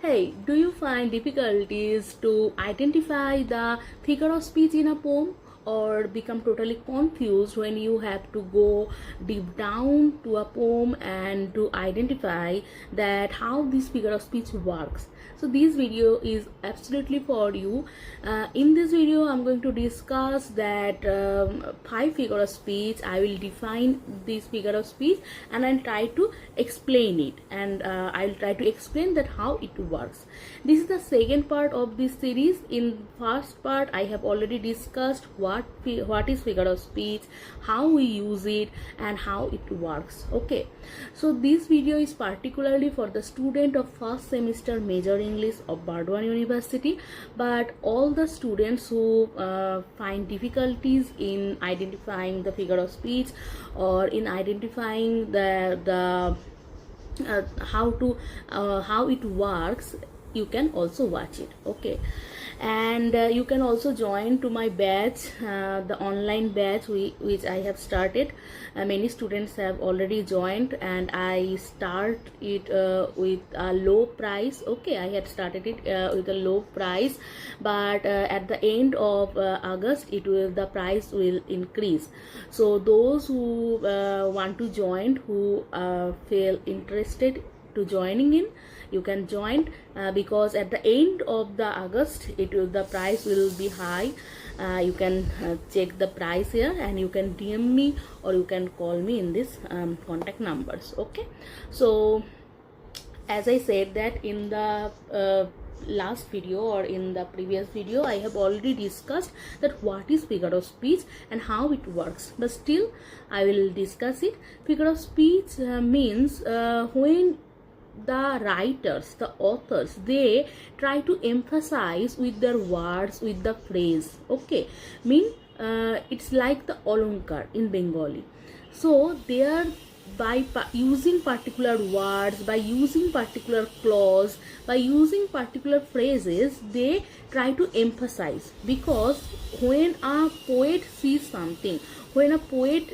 Hey, do you find difficulties to identify the figure of speech in a poem or become totally confused when you have to go deep down to a poem and to identify that how this figure of speech works? So this video is absolutely for you. In this video I'm going to discuss that 5 figure of speech. I will define this figure of speech and I'll try to explain it, and I'll try to explain that how it works. This is the second part of this series. In first part I have already discussed what is figure of speech, how we use it, and how it works. Okay, so this video is particularly for the student of first semester major English of Burdwan University, but all the students who find difficulties in identifying the figure of speech or in identifying the how it works, you can also watch it. Okay, and you can also join to my batch, the online batch which I have started. Many students have already joined, and I start it with a low price. Okay, I had started it with a low price, but at the end of August the price will increase. So those who want to join, who feel interested to joining in, you can join, because at the end of the August the price will be high. You can check the price here, and you can DM me or you can call me in this contact numbers. Okay, so as I said that in the last video or in the previous video, I have already discussed that what is figure of speech and how it works, but still I will discuss it. Figure of speech means when the writers, the authors, they try to emphasize with their words, with the phrase. Okay, it's like the alankar in Bengali. So they are, by using particular words, by using particular clause, by using particular phrases, they try to emphasize. Because when a poet sees something, when a poet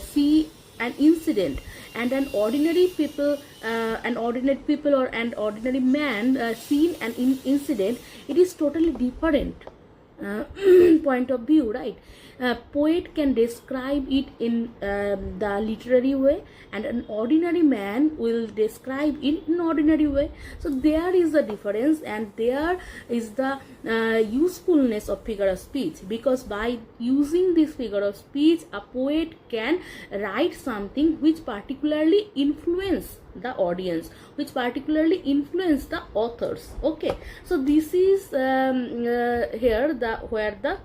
see an incident, and an ordinary people or an ordinary man seen an incident, it is totally different point of view, right? Poet can describe it in the literary way, and an ordinary man will describe it in ordinary way. So there is a difference, and there is the usefulness of figure of speech, because by using this figure of speech, a poet can write something which particularly influence the audience, which particularly influence the authors. Okay, so this is here where the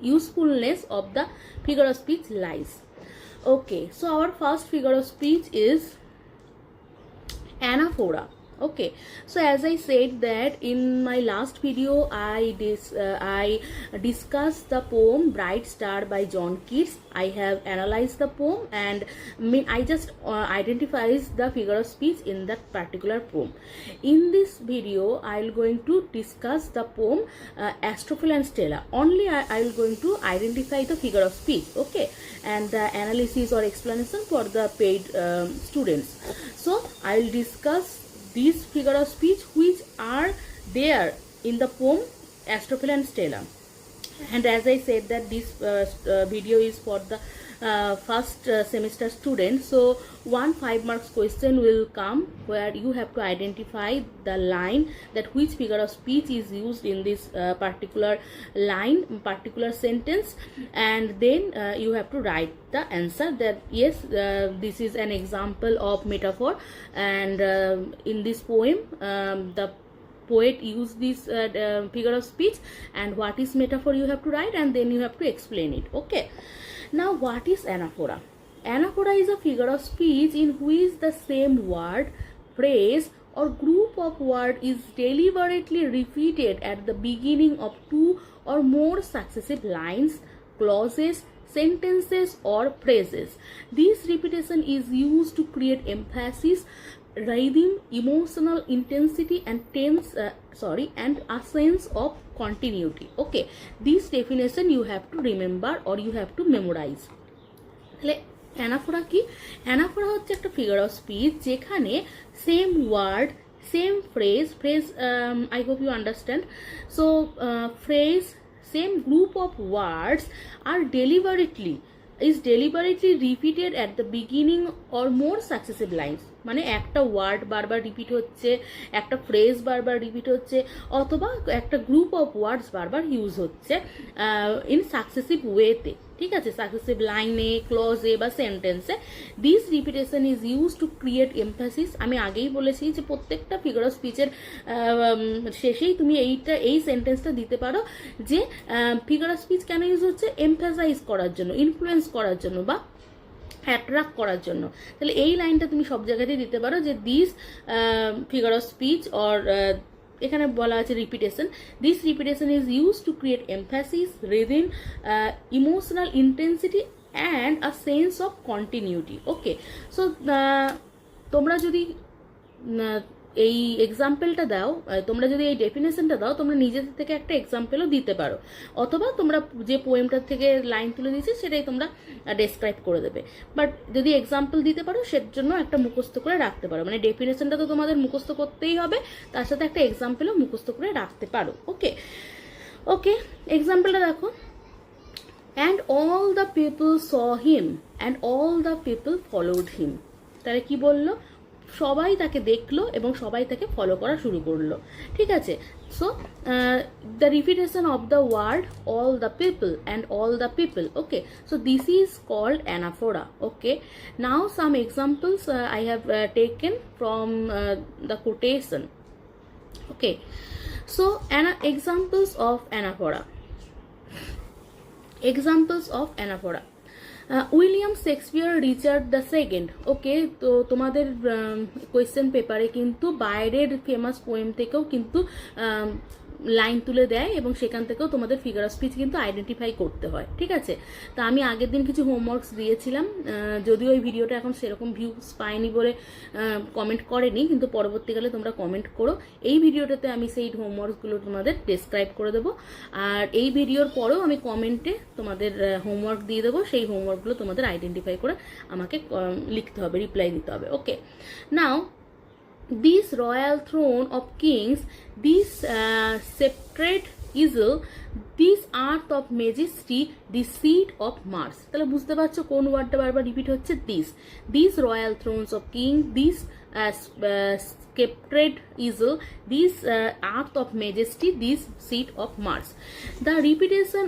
usefulness of the figure of speech lies. Okay, so our first figure of speech is anaphora. Okay, so as I said that in my last video I discussed the poem Bright Star by John Keats. I have analyzed the poem, and I just identifies the figure of speech in that particular poem. In this video I will going to discuss the poem Astrophil and Stella. Only I will going to identify the figure of speech. Okay, and the analysis or explanation for the paid students. So I will discuss these figure of speech which are there in the poem Astrophil and Stella. And as I said that this video is for the first semester students, so 1 5 marks question will come where you have to identify the line, that which figure of speech is used in this particular line, particular sentence, and then you have to write the answer that yes, this is an example of metaphor, and in this poem the poet used this figure of speech, and what is metaphor you have to write, and then you have to explain it. Okay, now what is anaphora? Anaphora is a figure of speech in which the same word, phrase, or group of words is deliberately repeated at the beginning of 2 or more successive lines, clauses, sentences, or phrases. This repetition is used to create emphasis, rhythm, emotional intensity, and and a sense of continuity. Okay, this definition you have to remember or you have to memorize. Anaphora কি? Anaphora হচ্ছে একটা figure of speech যেখানে same word, same phrase, I hope you understand. So phrase, same group of words are deliberately repeated at the beginning or more successive lines. মানে একটা word বারবার repeat হচ্ছে, একটা phrase বারবার repeat হচ্ছে, অথবা একটা গ্রুপ অফ ওয়ার্ডস বারবার ইউজ হচ্ছে ইন সাকসেসিভ ওয়েতে, ঠিক আছে, সাকসেসিভ লাইনে, ক্লজে বা সেন্টেন্সে। This repetition is use to create emphasis. আমি আগেই বলেছি যে প্রত্যেকটা ফিগার অফ স্পিচের শেষেই তুমি এই সেন্টেন্সটা দিতে পারো যে ফিগার অফ স্পিচ কেন ইউজ হচ্ছে, এমফাসাইজ করার জন্য, ইনফ্লুয়েন্স করার জন্য বা অ্যাট্রাক্ট করার জন্য। তাহলে এই লাইনটা তুমি সব জায়গাতেই দিতে পারো যে this figure of speech or এখানে বলা আছে repetition, this repetition is use to create emphasis, rhythm, emotional intensity and a sense of continuity. Okay, so তোমরা যদি এই এক্সাম্পলটা দাও, তোমরা যদি এই ডেফিনেশনটা দাও, তোমরা নিজেদের থেকে একটা এক্সাম্পলও দিতে পারো, অথবা তোমরা যে পোয়েমটার থেকে লাইন তুলে দিয়েছি সেটাই তোমরা ডেসক্রাইব করে দেবে। বাট যদি এক্সাম্পল দিতে পারো সের জন্য একটা মুখস্থ করে রাখতে পারো, মানে ডেফিনেশনটা তো তোমাদের মুখস্থ করতেই হবে, তার সাথে একটা এক্সাম্পলও মুখস্থ করে রাখতে পারো। ওকে ওকে, এক্সাম্পলটা দেখো, and all the people saw him and all the people followed him. তাহলে কি বললো, সবাই তাকে দেখলো এবং সবাই তাকে ফলো করা শুরু করলো, ঠিক আছে। So the repetition of the word all the people and all the people. Okay, so this is called anaphora. Okay, now some examples I have taken from the quotation. Okay, so examples of anaphora. Examples of anaphora. William Shakespeare Richard the second. Okay, তো তোমাদের question পেপারে কিন্তু বাইরের famous poem থেকেও কিন্তু line তুলে দেয় এবং সেখান থেকেও তোমাদের ফিগার অফ স্পিচ কিন্তু আইডেন্টিফাই করতে হয়, ঠিক আছে। তা আমি আগের দিন কিছু হোমওয়ার্কস দিয়েছিলাম, যদিও ওই ভিডিওটা এখন সেরকম ভিউজ পাইনি বলে কমেন্ট করেনি, কিন্তু পরবর্তীকালে তোমরা কমেন্ট করো। এই ভিডিওটাতে আমি সেই হোমওয়ার্কসগুলো তোমাদের ডেসক্রাইব করে দেবো, আর এই ভিডিওর পরেও আমি কমেন্টে তোমাদের হোমওয়ার্ক দিয়ে দেবো, সেই হোমওয়ার্কগুলো তোমাদের আইডেন্টিফাই করে আমাকে লিখতে হবে, রিপ্লাই দিতে হবে। ওকে, নাও this royal throne of kings, this sceptred easel, this earth of majesty, this seat of Mars। তাহলে বুঝতে পারছো কোন ওয়ার্ডটা বারবার রিপিট হচ্ছে, these royal thrones of king, this sceptred easel, this earth of majesty, this seat of Mars। The repetition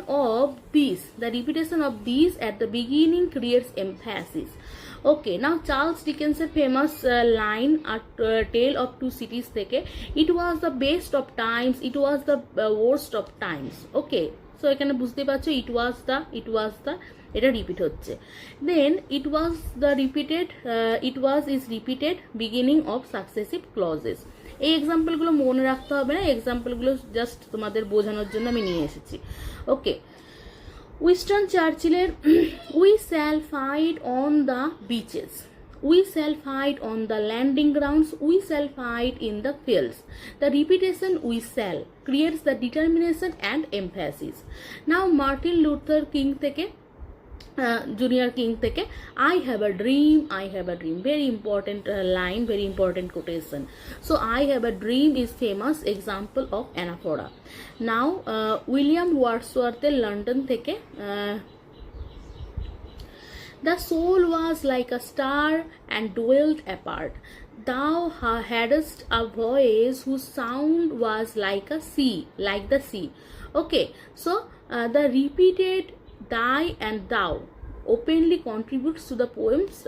of these at the beginning creates emphasis. Okay, now Charles Dickens's famous line at Tale of Two Cities থেকে, it was the best of times, it was the worst of times. Okay, so এখানে বুঝতে পারছো it was the এটা repeat হচ্ছে। দেন it was is repeated beginning of successive clauses। এই এক্সাম্পলগুলো মনে রাখতে হবে না, এক্সাম্পলগুলো জাস্ট তোমাদের বোঝানোর জন্য আমি নিয়ে এসেছি। ওকে, Winston চার্চিলের we shall fight on the beaches, we shall fight on the landing grounds, we shall fight in the fields। The repetition we shall creates the determination and emphasis। Now Martin Luther King থেকে junior king থেকে, I have a dream, very important line, very important quotation। So I have a dream is famous example of anaphora। Now William ওয়ার্ডসওয়ার্থের London থেকে, the soul was like a star and dwelt apart, thou hadst a voice whose sound was like the sea। Okay, so the repeated thy and thou openly contributes to the poem's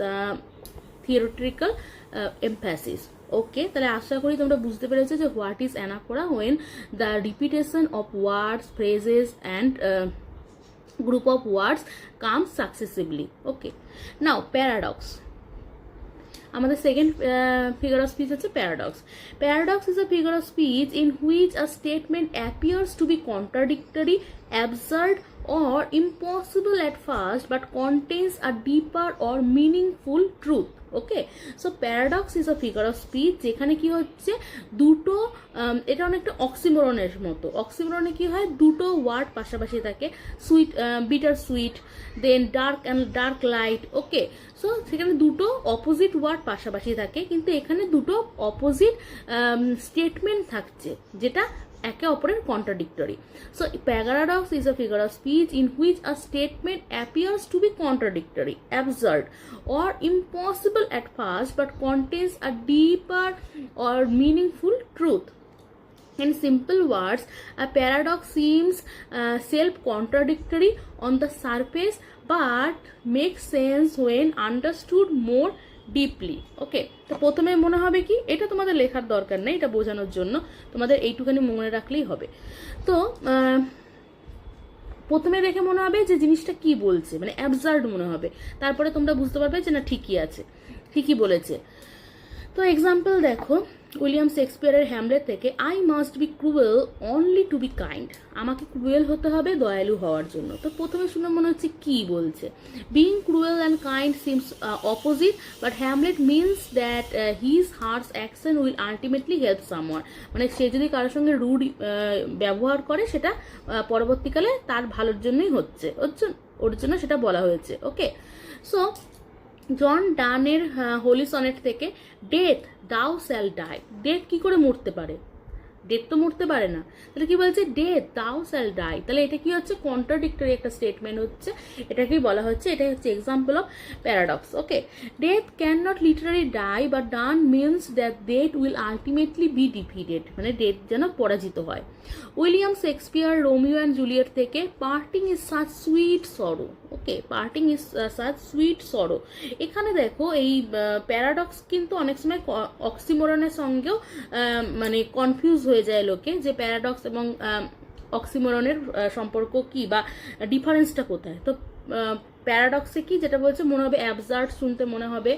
theatrical emphasis। Okay, তাহলে আশা করি তোমরা বুঝতে পেরেছো যে what is anaphora, when the repetition of words, phrases and group of words comes successively. Okay, now paradox. আমাদের second figure of speech হচ্ছে paradox. Paradox is a figure of speech in which a statement appears to be contradictory, absurd or impossible at first but contains a deeper or meaningful truth. Okay, so paradox is a figure of speech, যেখানে কি হচ্ছে দুটো, এটা অনেকটা অক্সিমোরনের মতো। অক্সিমোরনে কি হয়, দুটো ওয়ার্ড পাশাপাশি থাকে, sweet bitter sweet, then dark and dark light. Okay, so সেখানে দুটো অপোজিট ওয়ার্ড পাশাপাশি থাকে, কিন্তু এখানে দুটো অপোজিট স্টেটমেন্ট থাকছে যেটা একে অপরের contradictory. So paradox is a figure of speech in which a statement appears to be contradictory, absurd or impossible at first but contains a deeper or meaningful truth. In simple words, a paradox seems self-contradictory on the surface but makes sense when understood more deeply. Okay, তো প্রথমে মনে হবে কি, এটা তোমাদের লেখার দরকার নেই, এটা বোঝানোর জন্য তোমাদের এইটুখানি মনে রাখলেই হবে। তো প্রথমে দেখে মনে হবে যে জিনিসটা কি বলছে, মানে অ্যাবসার্ড মনে হবে, তারপরে তোমরা বুঝতে পারবে যে না ঠিকই আছে, ঠিকই বলেছে। তো এক্সাম্পল দেখো, উইলিয়াম শেক্সপিয়ারের হ্যামলেট থেকে, I must be cruel only to be kind, আমাকে ক্রুয়েল হতে হবে দয়ালু হওয়ার জন্য। তো প্রথমে শুনে মনে হচ্ছে কি বলছে, being cruel and kind seems opposite but Hamlet means that his harsh action will ultimately help someone, মানে সে যদি কারোর সঙ্গে রুড ব্যবহার করে সেটা পরবর্তীকালে তার ভালোর জন্যই হচ্ছে, ওর জন্য সেটা বলা হয়েছে। ওকে, সো জন ডানের হোলি সনেট থেকে, ডেথ দাও শ্যাল ডাই, ডেথ কি করে মরতে পারে, ডেথ তো মরতে পারে না, তাহলে কি বলছে, ডেথ দাও শ্যাল ডাই, তাহলে এটা কি হচ্ছে, কন্ট্রাডিক্টরি একটা স্টেটমেন্ট হচ্ছে, এটাকেই বলা হচ্ছে, এটাই হচ্ছে example of paradox. Okay, death can not literally die but done means that death will ultimately be defeated, মানে ডেথ যেন পরাজিত হয়। William Shakespeare Romeo and Juliet থেকে, parting is such sweet sorrow. Okay, parting is such sweet sorrow, এখানে দেখো এই paradox কিন্তু অনেক সময় অক্সিমোরনের সঙ্গেও মানে কনফিউজ হয়ে যায় লোকে, যে প্যারাডক্স এবং অক্সিমোরনের সম্পর্ক কি বা ডিফারেন্সটা কোথায়। তো প্যারাডক্সে কি যেটা বলছে মনে হবে অ্যাবসার্ড শুনতে মনে হবে,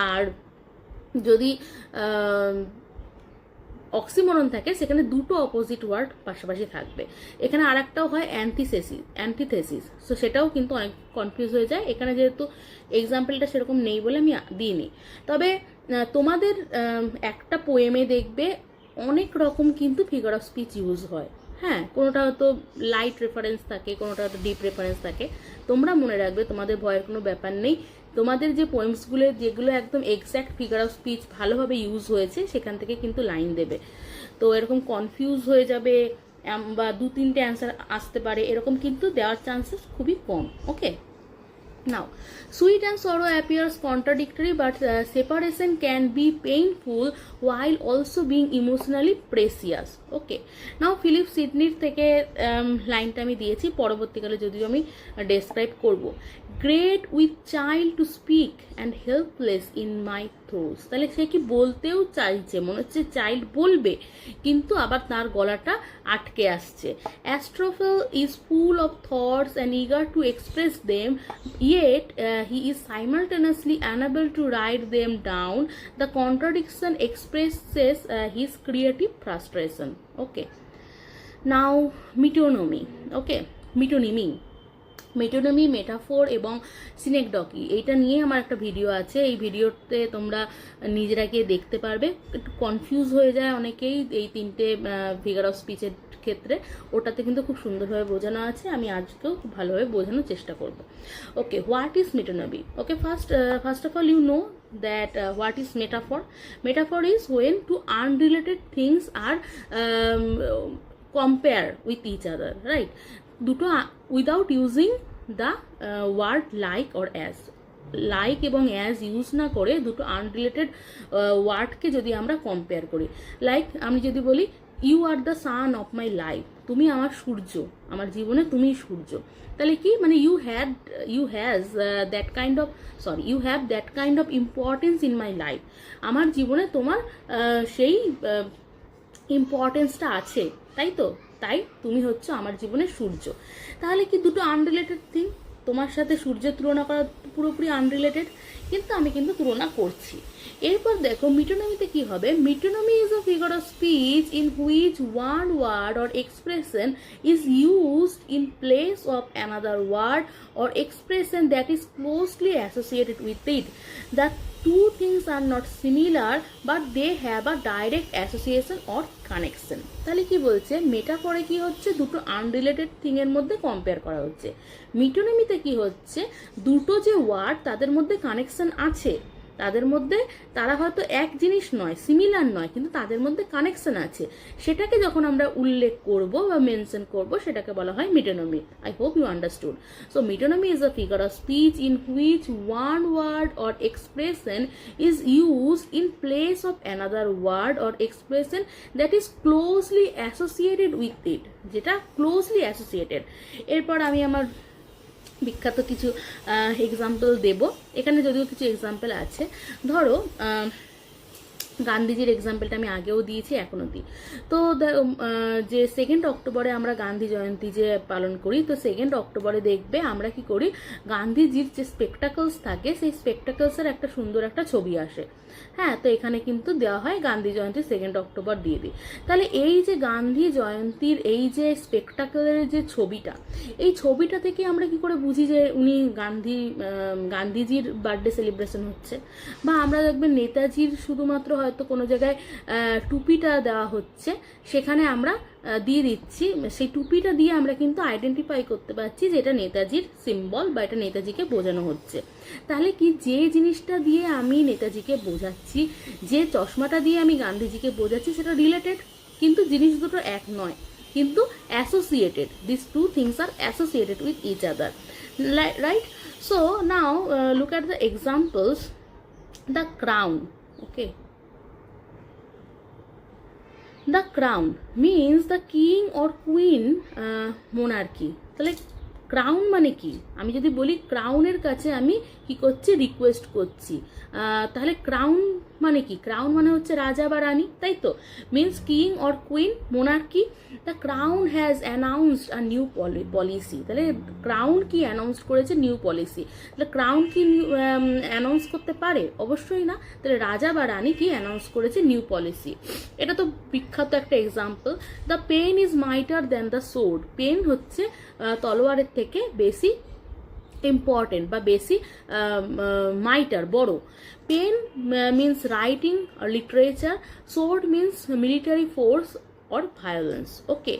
আর যদি অক্সিমোরন থাকে সেখানে দুটো অপোজিট ওয়ার্ড পাশাপাশি থাকবে। এখানে আর একটাও হয় অ্যান্টিথেসিস, সো সেটাও কিন্তু অনেক কনফিউজ হয়ে যায়। এখানে যেহেতু এক্সাম্পলটা সেরকম নেই বলে আমি দিইনি, তবে তোমাদের একটা পোয়েমে দেখবে অনেক রকম কিন্তু ফিগার অফ স্পিচ ইউজ হয়। হ্যাঁ, কোনোটা হয়তো লাইট রেফারেন্স থাকে, কোনোটা হয়তো ডিপ রেফারেন্স থাকে। তোমরা মনে রাখবে, তোমাদের ভয়ের কোনো ব্যাপার নেই, তোমাদের যে পোয়েমসগুলো যেগুলো একদম এক্স্যাক্ট ফিগার অফ স্পিচ ভালোভাবে ইউজ হয়েছে সেখান থেকে কিন্তু লাইন দেবে। তো এরকম কনফিউজ হয়ে যাবে বা দু তিনটে অ্যান্সার আসতে পারে, এরকম কিন্তু দেওয়ার চান্সেস খুবই কম। ওকে, now sweet and sorrow appears contradictory but separation can be painful while also being emotionally precious. Okay, now Philip সিডনির থেকে লাইনটা আমি দিয়েছি, পরবর্তীকালে যদিও আমি ডেসক্রাইব করব। Great with child to speak and helpless in my throes, তাহলে সে কি বলতেও চাইছে, মনে হচ্ছে চাইল্ড বলবে কিন্তু আবার তার গলাটা আটকে আসছে। Astrophel is full of thoughts and eager to express them yet he is simultaneously unable to write them down. The contradiction expresses his creative frustration. Okay, now metonymy. Okay, metonymy, metaphor এবং সিনেকডকি, এইটা নিয়ে আমার একটা video আছে, এই ভিডিওতে তোমরা নিজেরা গিয়ে দেখতে পারবে। একটু কনফিউজ হয়ে যায় অনেকেই এই তিনটে ফিগার অফ স্পিচের ক্ষেত্রে, ওটাতে কিন্তু খুব সুন্দরভাবে বোঝানো আছে, আমি আজকেও খুব ভালোভাবে বোঝানোর চেষ্টা করব। Okay, what is metonymy? Okay, first of all you know that what is metaphor? Metaphor is when two unrelated things are compare with each other, right? দুটো without using the word like or as, like এবং as use না করে দুটো unrelated ওয়ার্ডকে যদি আমরা compare করি, like আমি যদি বলি you are the sun of my life, তুমি আমার সূর্য, আমার জীবনে তুমি সূর্য, তাহলে কি মানে you have that kind of importance in my life, আমার জীবনে তোমার সেই ইম্পর্টেন্সটা আছে, তাই তো, তাই তুমি হচ্ছে আমার জীবনের সূর্য। তাহলে কি দুটো আনরিলেটেড থিং, তোমার সাথে সূর্যের তুলনা করা পুরোপুরি আনরিলেটেড, কিন্তু আমি কিন্তু তুলনা করছি। এরপর দেখো মিটোনমিতে কি হবে, metonymy is a figure of speech in which one word or expression is used in place of another word or expression that is closely associated with it. The two things are not similar but they have a direct association or connection। তাহলে কি বলছে, মেটাফরে কি হচ্ছে, দুটো unrelated thing এর মধ্যে compare করা হচ্ছে। মিটোনমিতে কি হচ্ছে, দুটো যে ওয়ার্ড তাদের মধ্যে কানেকশন আছে, তাদের মধ্যে তারা হয়তো এক জিনিস নয়, সিমিলার নয়, কিন্তু তাদের মধ্যে কানেকশন আছে, সেটাকে যখন আমরা উল্লেখ করব বা মেনশন করব সেটাকে বলা হয় metonymy. I hope you understood. So metonymy is a figure of speech in which one word or expression is used in place of another word or expression that is closely associated with it, যেটা closely associated. এরপর আমি আমার বিখ্যাত কিছু example দেব, এখানে যদিও কিছু example আছে। ধরো গান্ধীজির এক্সাম্পলটা আমি আগেও দিয়েছি, এখনও দিই। তো যে 2 অক্টোবরে আমরা গান্ধী জয়ন্তী যে পালন করি, তো 2 অক্টোবরে দেখবে আমরা কি করি, গান্ধীজির যে স্পেকটাকলস থাকে সেই স্পেকটাকলসের একটা সুন্দর একটা ছবি আসে। হ্যাঁ, তো এখানে কিন্তু দেওয়া হয় গান্ধী জয়ন্তী 2 অক্টোবর দিয়ে দিই। তাহলে এই যে গান্ধী জয়ন্তীর এই যে স্পেকটাকলের যে ছবিটা, এই ছবিটা থেকে আমরা কি করে বুঝি যে উনি গান্ধীজির বার্থডে সেলিব্রেশন হচ্ছে। বা আমরা দেখবেন নেতাজির শুধুমাত্র হয়তো কোনো জায়গায় টুপিটা দেওয়া হচ্ছে, সেখানে আমরা দিয়ে দিচ্ছি, সেই টুপিটা দিয়ে আমরা কিন্তু আইডেন্টিফাই করতে পারছি যে এটা নেতাজির সিম্বল বা এটা নেতাজিকে বোঝানো হচ্ছে। তাহলে কি, যে জিনিসটা দিয়ে আমি নেতাজিকে বোঝাচ্ছি, যে চশমাটা দিয়ে আমি গান্ধীজিকে বোঝাচ্ছি, সেটা রিলেটেড, কিন্তু জিনিস দুটো এক নয়, কিন্তু associated. This two things are associated with each other, right? So now look at the examples. The crown, okay, the crown means the king or queen monarchy। তাহলে ক্রাউন মানে কি, আমি যদি বলি ক্রাউনের কাছে আমি কি করছি, রিকোয়েস্ট করছি, তাহলে ক্রাউন মানে কি, ক্রাউন মানে হচ্ছে রাজা বা রানী, তাই তো, means king or queen, monarchy. The crown has announced a new policy. তাহলে ক্রাউন কি অ্যানাউন্স করেছে, নিউ পলিসি। তাহলে ক্রাউন কি অ্যানাউন্স করতে পারে, অবশ্যই না। তাহলে রাজা বা রানী কি অ্যানাউন্স করেছে, নিউ পলিসি। এটা তো বিখ্যাত একটা example. The pen is mightier than the sword. Pen হচ্ছে তলোয়ারের থেকে বেশি ইম্পর্টেন্ট বা বেশি মাইটার, বড়। Pen means writing or literature, sword means military force or violence, okay?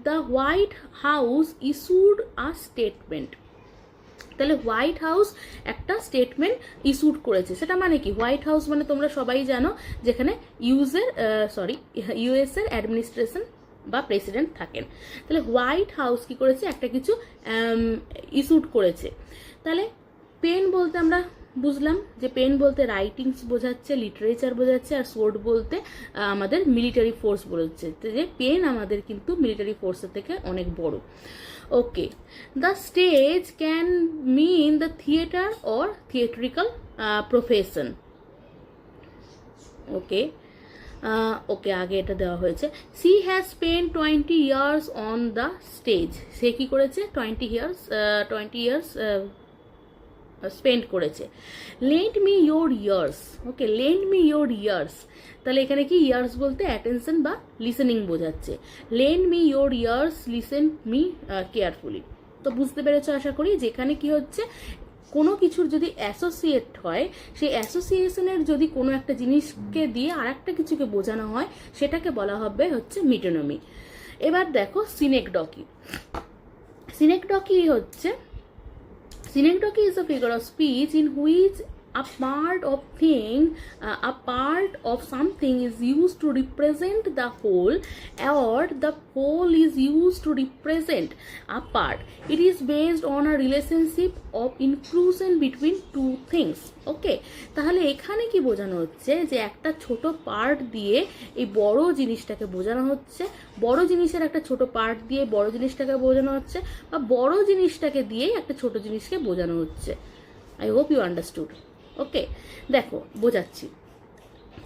The White House issued a statement। তাহলে হোয়াইট হাউস একটা statement issued করেছে, সেটা মানে কি, হোয়াইট হাউস মানে তোমরা সবাই জানো যেখানে ইউএস এর অ্যাডমিনিস্ট্রেশন বা প্রেসিডেন্ট থাকেন। তাহলে হোয়াইট হাউস কি করেছে, একটা কিছু ইস্যুড করেছে। তাহলে পেন বলতে আমরা বুঝলাম যে পেন বলতে রাইটিংস বোঝাচ্ছে, লিটারেচার বোঝাচ্ছে, আর সোর্ড বলতে আমাদের মিলিটারি ফোর্স বোঝাচ্ছে, যে পেন আমাদের কিন্তু মিলিটারি ফোর্সের থেকে অনেক বড়। Okay, the stage can mean the theatre or theatrical profession. Okay, okay, আগে এটা দেওয়া হয়েছে। She has spend 20 years on the stage. সে কি করেছে, 20 ইয়ার্স স্পেন্ড করেছে। Lend me your ears. Okay, lend me your ears. তাহলে এখানে কি, ইয়ার্স বলতে অ্যাটেনশন বা লিসেনিং বোঝাচ্ছে। লেন্ড মি ইয়োর ইয়ার্স, লিসেন মি কেয়ারফুলি। তো বুঝতে পেরেছো আশা করি, যেখানে কি হচ্ছে, কোনো কিছুর যদি অ্যাসোসিয়েট হয়, সেই অ্যাসোসিয়েশনের যদি কোনো একটা জিনিসকে দিয়ে আর একটা কিছুকে বোঝানো হয়, সেটাকে বলা হবে হচ্ছে মিটোনমি। এবার দেখো সিনেকডকি। সিনেকডকি হচ্ছে, Synocdoche is a figure of speech in which a part of something is used to represent the whole, or the whole is used to represent a part. It is based on a relationship of inclusion between two things. ওকে, তাহলে এখানে কি বোঝানো হচ্ছে, যে একটা ছোট part দিয়ে এই বড় জিনিসটাকে বোঝানো হচ্ছে, বড় জিনিসের একটা ছোট পার্ট দিয়ে বড় জিনিসটাকে বোঝানো হচ্ছে, বা বড় জিনিসটাকে দিয়ে একটা ছোট জিনিসকে বোঝানো হচ্ছে। I hope you understood. Okay, দেখো বোঝাচ্ছি।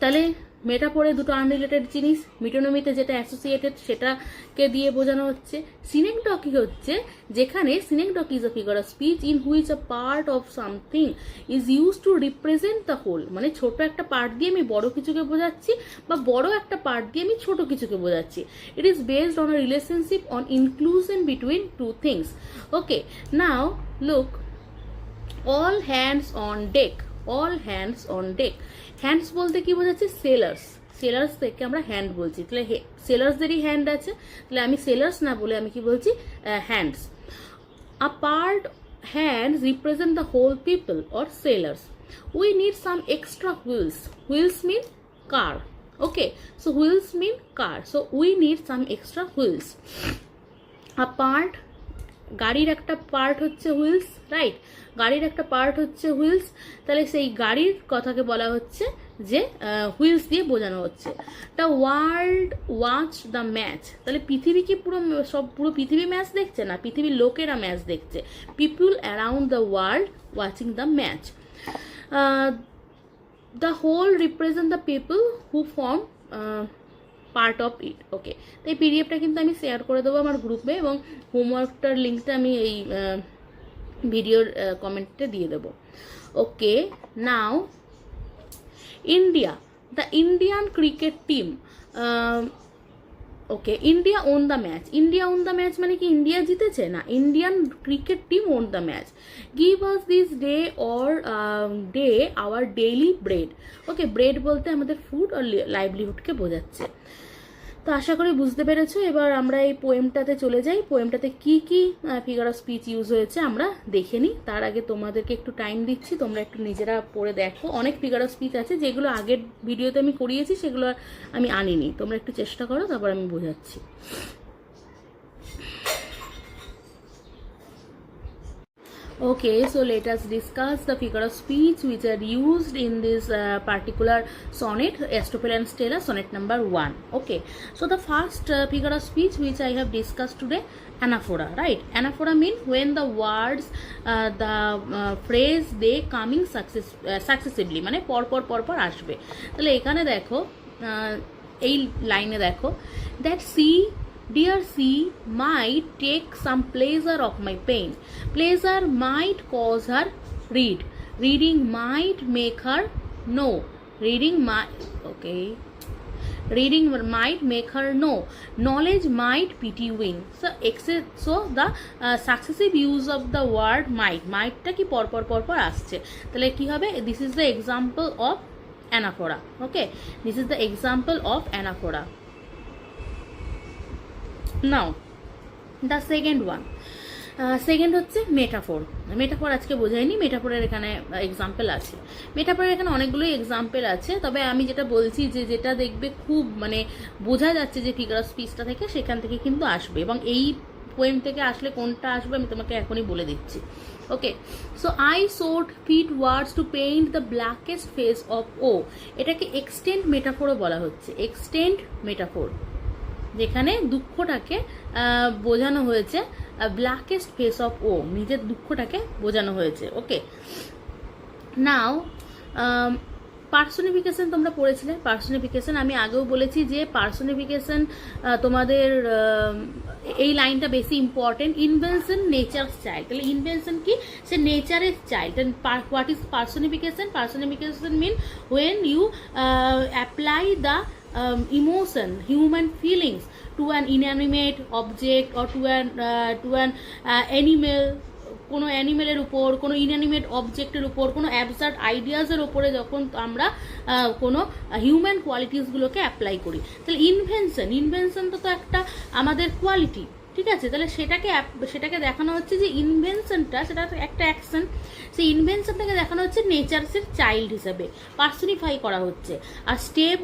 তাহলে মেটাফোরে দুটো আনরিলেটেড জিনিস, মিটোনমিতে যেটা অ্যাসোসিয়েটেড সেটাকে দিয়ে বোঝানো হচ্ছে। সিনেকডকি হচ্ছে যেখানে synecdoche is a figure of speech in which a part of something is use to represent the whole, মানে ছোট একটা পার্ট দিয়ে আমি বড় কিছুকে বোঝাচ্ছি বা বড় একটা পার্ট দিয়ে আমি ছোট কিছুকে বোঝাচ্ছি। It is based on a relationship on inclusion between two things. Okay, now look, all hands on deck, all hands on deck. Hands বলতে কি বোঝাচ্ছে? সেলার্স, সেলার্স থেকে আমরা হ্যান্ড বলছি, তাহলে সেলার্সদেরই হ্যান্ড আছে, তাহলে আমি সেলার্স না বলে আমি কি বলছি? Hands. A part hands represent the whole people or sailors. We need some extra wheels, wheels mean car. Okay, so wheels mean car, so we need some extra wheels. A part, গাড়ির একটা part হচ্ছে wheels, right? গাড়ির একটা part হচ্ছে wheels, তাহলে সেই গাড়ির কথাকে বলা হচ্ছে যে হুইলস দিয়ে বোঝানো হচ্ছে। The world watch the match, তাহলে পৃথিবী কি পুরো পৃথিবী ম্যাচ দেখছে? না, পৃথিবীর লোকেরা ম্যাচ দেখছে। People around the world watching the match. The whole represent the people who form part of it. Okay, তো এই পিডিএফটা কিন্তু আমি শেয়ার করে দেবো আমার গ্রুপে, এবং হোমওয়ার্কটার লিঙ্কটা আমি এই ভিডিওর কমেন্টে দিয়ে দেবো। Okay, now India, the Indian cricket team. Okay, India won the match, India won the match মানে কি ইন্ডিয়া জিতেছে? না, Indian cricket team won the match. Give us this day or day our daily bread. Okay, bread বলতে আমাদের food আর লাইভলিহুডকে বোঝাচ্ছে। তো আশা করি বুঝতে পেরেছো। এবার আমরা এই পোয়েমটাতে চলে যাই। পোয়েমটাতে কি কি ফিগার অফ স্পিচ ইউজ হয়েছে আমরা দেখে নিই। তার আগে তোমাদেরকে একটু টাইম দিচ্ছি, তোমরা একটু নিজেরা পড়ে দেখো। অনেক ফিগার অফ স্পিচ আছে যেগুলো আগের ভিডিওতে আমি করিয়েছি, সেগুলো আমি আনিনি। তোমরা একটু চেষ্টা করো, তারপর আমি বোঝাচ্ছি। Okay, so let us discuss the figure of speech which are used in this particular sonnet, Estophel and Stella, sonnet number 1. Okay, so the first figure of speech which I have discussed today, anaphora, right? Anaphora means when the words, the phrase they coming successively, মানে পরপর পরপর আসবে। তাহলে এখানে দেখো, এই লাইনে দেখো, that sea, dear sea, might take some pleasure of my pain. Pleasure might cause her read. Reading might make her know. Reading might, okay. Reading might make her know. Knowledge might pity win. So the successive use of the word might. Might টা কি পরপর পরপর আসছে। তাহলে কি হবে? This is the example of anaphora. Okay, this is the example of anaphora. Now the second one, second হচ্ছে metaphor. Metaphor আজকে বোঝাইনি, মেটাফোরের এখানে এক্সাম্পল আছে। মেটাফোরের এখানে অনেকগুলোই এক্সাম্পল আছে, তবে আমি যেটা বলছি যে যেটা দেখবে খুব মানে বোঝা যাচ্ছে যে ফিগার অফ স্পিচটা থেকে, সেখান থেকে কিন্তু আসবে, এবং এই পোয়েম থেকে আসলে কোনটা আসবে আমি তোমাকে এখনই বলে দিচ্ছি। Okay, so I sought fit words to paint the blackest face of woe. এটাকে এক্সটেন্ড মেটাফোরও বলা হচ্ছে, এক্সটেন্ড মেটাফোর, যেখানে দুঃখটাকে বোঝানো হয়েছে, ব্ল্যাকেস্ট ফেস অফ ও, নিজের দুঃখটাকে বোঝানো হয়েছে। ওকে, নাও পার্সোনিফিকেশন তোমরা পড়েছিলে। পার্সোনিফিকেশন আমি আগেও বলেছি যে পার্সোনিফিকেশন তোমাদের এই লাইনটা বেশি ইম্পর্টেন্ট। ইনভেনশন নেচার চাইল্ড, তাহলে ইনভেনশন কি? সে নেচারের child. What is personification? Parsonification mean when you apply the emotion, human feelings to an inanimate object or to an animal, কোনো অ্যানিমেলের উপর, কোনো ইনঅ্যানিমেট অবজেক্টের উপর, কোনো অ্যাবসার্ড আইডিয়াসের উপরে যখন আমরা কোনো হিউম্যান কোয়ালিটিসগুলোকে অ্যাপ্লাই করি, তাহলে ইনভেনশনটা তো একটা আমাদের কোয়ালিটি, ঠিক আছে? তাহলে সেটাকে দেখানো হচ্ছে যে ইনভেনশনটা, সেটা একটা অ্যাকশন, সেই ইনভেনশনটাকে দেখানো হচ্ছে নেচারসের চাইল্ড হিসাবে পার্সোনিফাই করা হচ্ছে। আর স্টেপ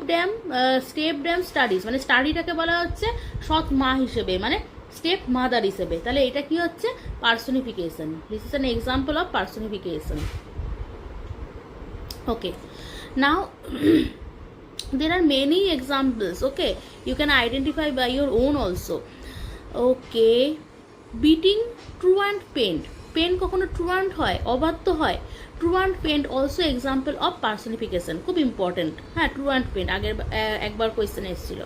ড্যাম স্টাডিজ, মানে স্টাডিটাকে বলা হচ্ছে সৎ মা হিসেবে, মানে স্টেপ মাদার হিসেবে। তাহলে এটা কি হচ্ছে? Personification. This is an example of personification. Okay, now there are many examples. Okay, you can identify by your own also. Okay, beating truant paint. Pen কখনো ট্রুয়ান্ট হয়, অবাধ্য হয়? Truant paint also example of personification, খুব important. হ্যাঁ, truant paint আগের একবার question এসেছিল।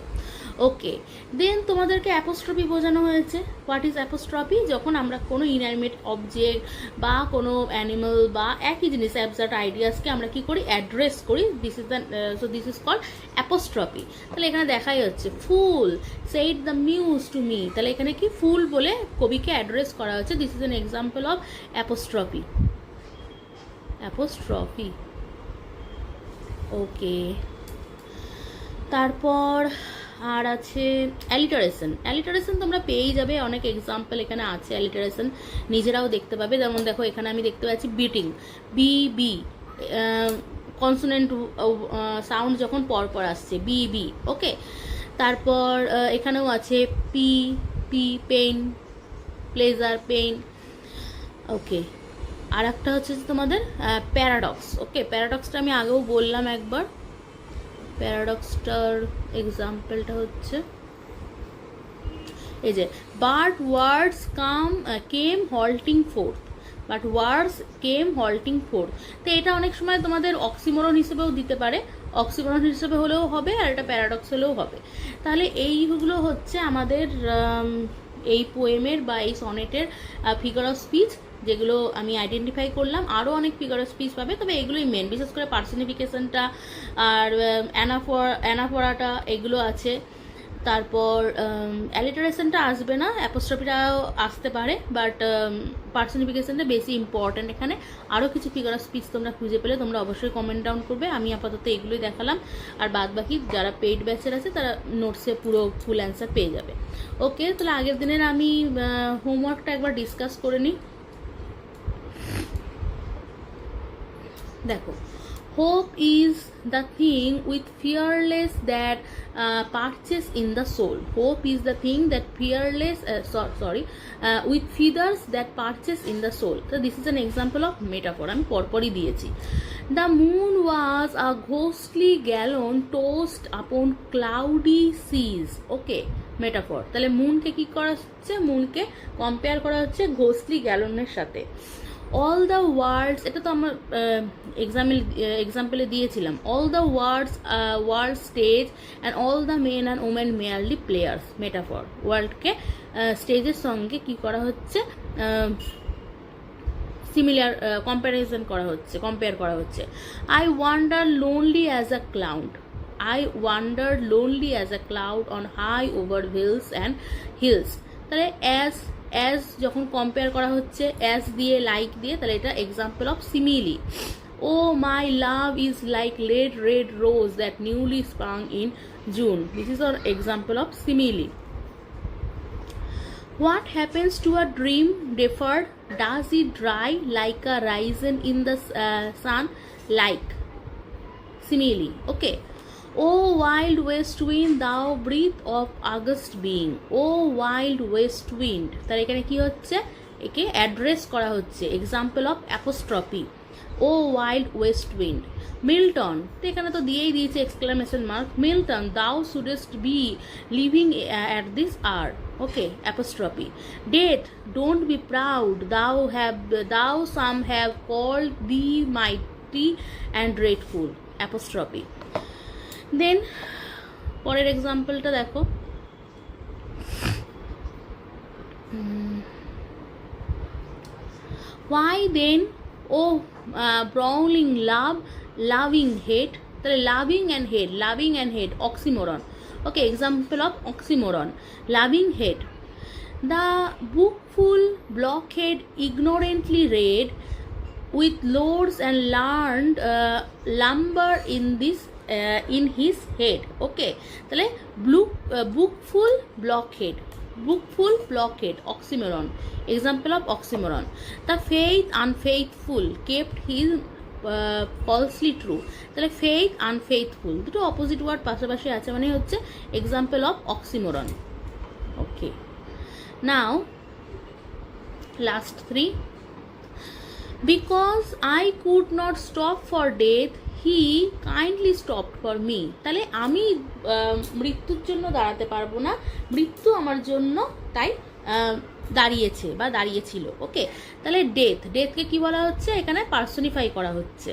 ওকে, দেন তোমাদেরকে অ্যাপোস্ট্রফি বোঝানো হয়েছে। What is apostrophe? যখন আমরা কোনো ইনঅ্যানিমেট অবজেক্ট বা কোনো অ্যানিমাল বা একই জিনিস অ্যাবস্ট্রাক্ট আইডিয়াসকে আমরা কি করি, অ্যাড্রেস করি। This is called apostrophe. তাহলে এখানে দেখাই হচ্ছে fool said the muse to me, তাহলে এখানে কি ফুল বলে কবিকে অ্যাড্রেস করা হচ্ছে। This is an example of apostrophe. Apostrophe. Okay, তারপর আর আছে অ্যালিটারেশন। অ্যালিটারেশন তোমরা পেয়েই যাবে, অনেক এক্সাম্পল এখানে আছে অ্যালিটারেশন, নিজেরাও দেখতে পাবে। যেমন দেখো এখানে আমি দেখতে পাচ্ছি beating, B B, consonant sound যখন পরপর আসছে, বি বি। ওকে, তারপর এখানেও আছে P P, pain, pleasure, pain. Okay, আর একটা হচ্ছে তোমাদের প্যারাডক্স। ওকে, প্যারাডক্সটা আমি আগেও বললাম একবার। প্যারাডক্সটার এক্সাম্পলটা হচ্ছে এই যে but words came halting fourth, but words came halting fourth. তো এটা অনেক সময় তোমাদের অক্সিমোরন হিসেবেও দিতে পারে, অক্সিমোরন হিসেবে হলেও হবে, আর এটা প্যারাডক্স হলেও হবে। তাহলে এইগুলো হচ্ছে আমাদের এই পোয়েমের বা এই সনেটের ফিগার অফ স্পিচ, যেগুলো আমি আইডেন্টিফাই করলাম। আরও অনেক ফিগার অফ স্পিচ পাবে, তবে এগুলোই মেন, বিশেষ করে পার্সনিফিকেশনটা আর অ্যানাফোরাটা এগুলো আছে। তারপর অ্যালিটারেশনটা আসবে না, অ্যাপোস্ট্রফিটাও আসতে পারে, বাট পার্সনিফিকেশনটা বেশি ইম্পর্ট্যান্ট এখানে। আরও কিছু ফিগার অফ স্পিচ তোমরা খুঁজে পেলে তোমরা অবশ্যই কমেন্ট ডাউন করবে। আমি আপাতত এগুলোই দেখালাম, আর বাদ বাকি যারা পেইড ব্যাচের আছে তারা নোটসে পুরো ফুল অ্যান্সার পেয়ে যাবে। ওকে, তাহলে আগের দিনের আমি হোমওয়ার্কটা একবার ডিসকাস করে নিই। দেখো, hope is the thing with fearless that perches in the soul. Hope is the thing that fearless with feathers that perches in the soul. So this is an example of metaphor. আমি পরপরই দিয়েছি। The moon was a ghostly gallon tossed upon cloudy seas. Okay, metaphor. তাহলে মুনকে কি করা হচ্ছে, মুনকে compare করা হচ্ছে ঘোস্টলি গ্যালনের সাথে। অল দ্য ওয়ার্ডস, এটা তো আমার এক্সাম্পলে দিয়েছিলাম। All the world stage and all the men and women merely players, metaphor. ওয়ার্ল্ডকে স্টেজের সঙ্গে কি করা হচ্ছে, সিমিলার কম্প্যারিজন করা হচ্ছে, কম্পেয়ার করা হচ্ছে। I wonder lonely as a cloud, I wandered lonely as a cloud on high over hills and hills. তাহলে as যখন কম্পেয়ার করা হচ্ছে as দিয়ে লাইক দিয়ে, তাহলে এটা example of simile. Oh my love is like red rose that newly sprung in June. This is an example of simile. What happens to a dream deferred? Does it dry like a raisin in the sun? Like simile. Okay. Oh wild west wind, thou breath of August being. Oh wild west wind, তার এখানে কি হচ্ছে, একে address করা হচ্ছে, example of apostrophe. O wild west wind. Milton, তো এখানে তো দিয়েই দিয়েছে exclamation mark. Milton, thou shouldst be living at this hour. Okay, apostrophe. Death, don't be proud, thou some have called thee mighty and grateful, apostrophe. Then পরের এক্সাম্পলটা দেখো, why then O brawling loving hate, তাহলে loving and hate oxymoron. Okay, example of oxymoron, loving hate. The bookful blockhead ignorantly read with loads and learned lumber in his head. Okay, তাহলে bookful blockhead oxymoron, example of oxymoron. The faith unfaithful kept his falsely true, তাহলে faith unfaithful দুটো opposite word পাশাপাশি আছে, মানে হচ্ছে example of oxymoron. Okay, now last 3. Because I could not stop for death, he kindly stopped for me. তাহলে আমি মৃত্যুর জন্য দাঁড়াতে পারবো না, মৃত্যু আমার জন্য তাই দাঁড়িয়েছে বা দাঁড়িয়েছিল। ওকে, তাহলে ডেথকে কি বলা হচ্ছে, এখানে পার্সনিফাই করা হচ্ছে।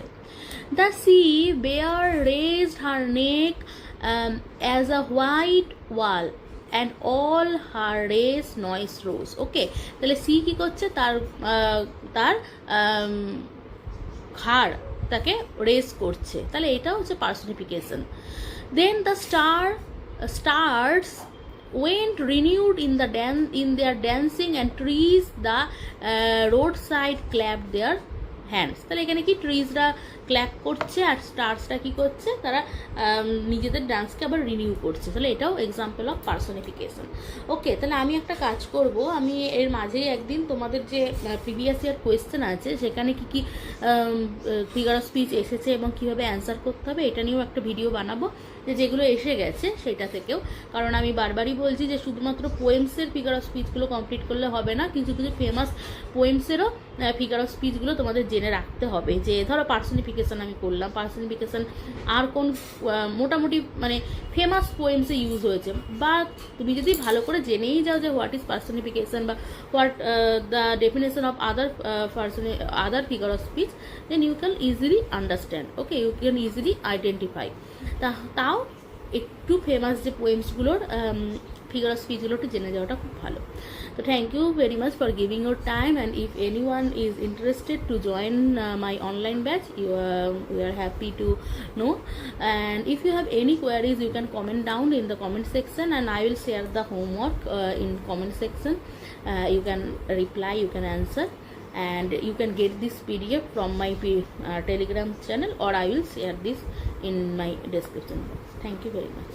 The sea bear raised her neck as a white wall and all her race noise rose. Okay, তাহলে সি কি করছে, তার ঘাড় তাকে রেস করছে, তাহলে এটা হচ্ছে personification. Then the stars went renewed in their dancing, and trees the roadside clapped their hands. তাহলে এখানে কি ট্রিজরা ক্ল্যাপ করছে আর স্টার্সটা কি করছে, তারা নিজেদের ডান্সকে আবার রিনিউ করছে, তাহলে এটাও এক্সাম্পল অফ পার্সনিফিকেশন। ওকে, তাহলে আমি একটা কাজ করব, আমি এর মাঝেই একদিন তোমাদের যে প্রিভিয়াস ইয়ার কোয়েশ্চেন আছে সেখানে কি কি ফিগার অফ স্পিচ এসেছে এবং কীভাবে অ্যান্সার করতে হবে এটা নিয়েও একটা ভিডিও বানাবো, যেগুলো এসে গেছে সেটা থেকেও। কারণ আমি বারবারই বলছি যে শুধুমাত্র পোয়েমসের ফিগার অফ স্পিচগুলো কমপ্লিট করলে হবে না, কিছু কিছু ফেমাস পোয়েমসেরও ফিগার অফ স্পিচগুলো তোমাদের জেনে রাখতে হবে। যে ধরো পার্সনিফিকেশন আমি করলাম, পার্সনিফিকেশন আর কোন মোটামুটি মানে ফেমাস পোয়েমসে ইউজ হয়েছে, বা তুমি যদি ভালো করে জেনেই যাও যে হোয়াট ইজ পার্সনিফিকেশন বা what the definition of other figure of speech, then you can easily understand. Okay, you can easily identify. তাও একটু ফেমাস যে পোয়েমসগুলোর ফিগার অফ স্পিচগুলো একটু জেনে যাওয়াটা খুব ভালো। তো thank you very much for giving your time, and if any one is interested to join my online batch, we are happy to know. And if you have any queries, you can comment down in the comment section, and I will share the homework in comment section. You can reply, you can answer, and you can get this PDF from my Telegram channel, or I will share this in my description box. Thank you very much.